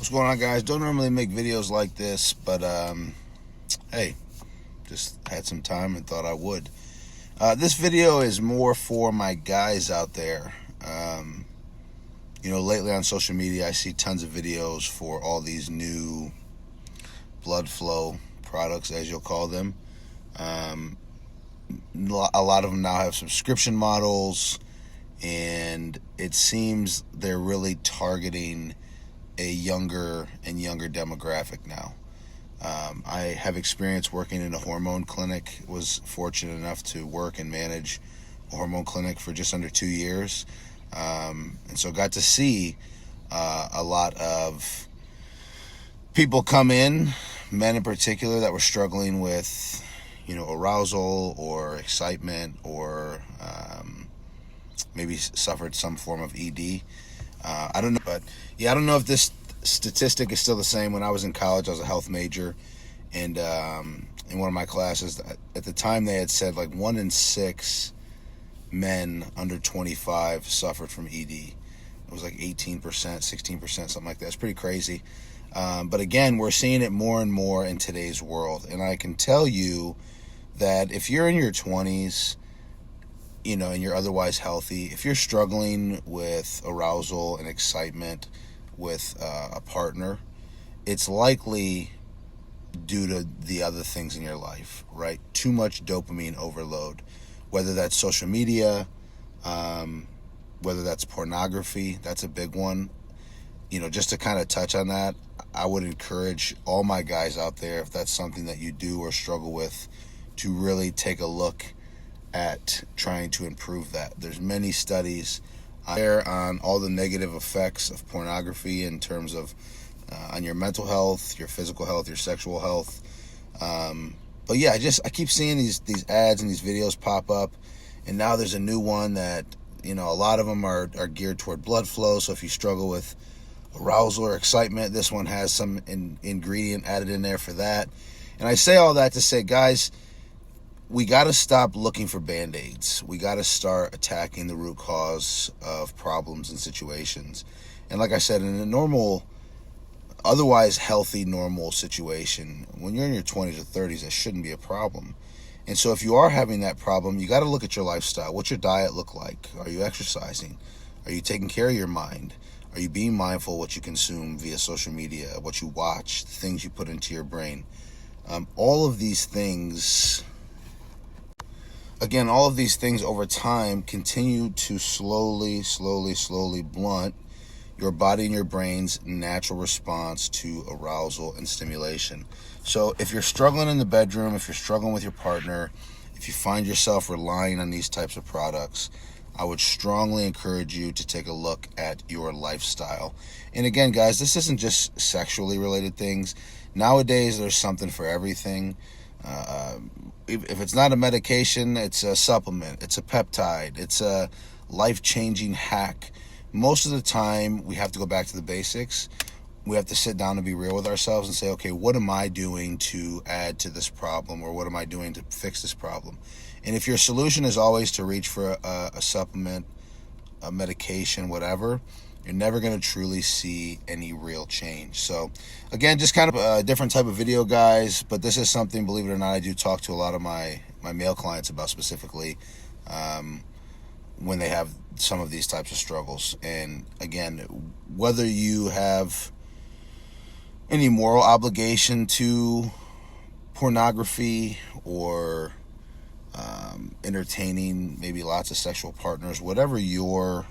What's going on, guys? Don't normally make videos like this, but hey, just had some time and thought I would. This video is more for my guys out there. Lately on social media, I see tons of videos for all these new blood flow products, as you'll call them. A lot of them now have subscription models, and it seems they're really targeting a younger and younger demographic now. I have experience working in a hormone clinic. Was fortunate enough to work and manage a hormone clinic for just under 2 years, and so got to see a lot of people come in, men in particular, that were struggling with, arousal or excitement, or maybe suffered some form of ED. I don't know, but I don't know if this statistic is still the same. When I was in college, I was a health major, and in one of my classes, at the time, they had said like 1 in 6 men under 25 suffered from ED. It was like 18%, 16%, something like that. It's pretty crazy. But again, we're seeing it more and more in today's world, and I can tell you that if you're in your 20s, and you're otherwise healthy, if you're struggling with arousal and excitement with a partner, it's likely due to the other things in your life, right? Too much dopamine overload, whether that's social media, whether that's pornography. That's a big one. Just to kind of touch on that, I would encourage all my guys out there, if that's something that you do or struggle with, to really take a look at trying to improve that. There's many studies there on all the negative effects of pornography in terms of on your mental health, your physical health, your sexual health. But yeah, I keep seeing these ads and these videos pop up, and now there's a new one that, a lot of them are geared toward blood flow. So if you struggle with arousal or excitement, this one has some ingredient added in there for that. And I say all that to say, guys, we got to stop looking for Band-Aids. We got to start attacking the root cause of problems and situations. And like I said, in a normal, otherwise healthy, normal situation, when you're in your 20s or 30s, that shouldn't be a problem. And so if you are having that problem, you got to look at your lifestyle. What's your diet look like? Are you exercising? Are you taking care of your mind? Are you being mindful what you consume via social media, what you watch, the things you put into your brain? All of these things... Again, all of these things over time continue to slowly blunt your body and your brain's natural response to arousal and stimulation. So if you're struggling in the bedroom, if you're struggling with your partner, if you find yourself relying on these types of products, I would strongly encourage you to take a look at your lifestyle. And again, guys, this isn't just sexually related things. Nowadays, there's something for everything. If it's not a medication, it's a supplement, it's a peptide, it's a life-changing hack. Most of the time, we have to go back to the basics. We have to sit down and be real with ourselves and say, okay, what am I doing to add to this problem, or what am I doing to fix this problem? And if your solution is always to reach for a supplement, a medication, whatever, you're never going to truly see any real change. So again, just kind of a different type of video, guys, but this is something, believe it or not, I do talk to a lot of my male clients about, specifically when they have some of these types of struggles. And again, whether you have any moral obligation to pornography or entertaining maybe lots of sexual partners, whatever your,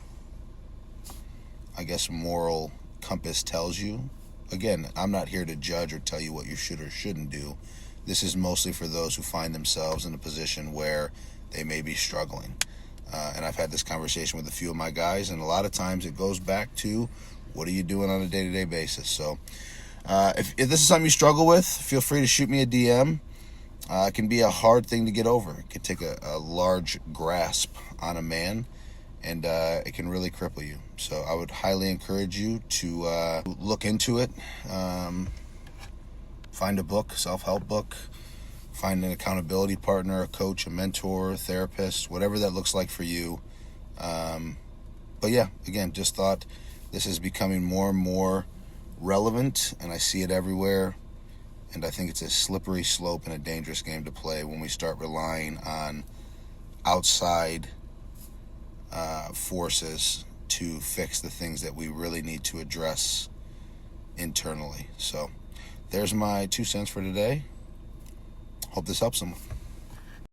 I guess, moral compass tells you. Again, I'm not here to judge or tell you what you should or shouldn't do. This is mostly for those who find themselves in a position where they may be struggling. And I've had this conversation with a few of my guys, and a lot of times it goes back to, what are you doing on a day-to-day basis? So if this is something you struggle with, feel free to shoot me a DM. It can be a hard thing to get over. It can take a large grasp on a man, and it can really cripple you. So I would highly encourage you to look into it. Find a book, self-help book. Find an accountability partner, a coach, a mentor, a therapist, whatever that looks like for you. But yeah, again, just thought this is becoming more and more relevant, and I see it everywhere. And I think it's a slippery slope and a dangerous game to play when we start relying on outside forces to fix the things that we really need to address internally. So there's my 2 cents for today. Hope this helps someone.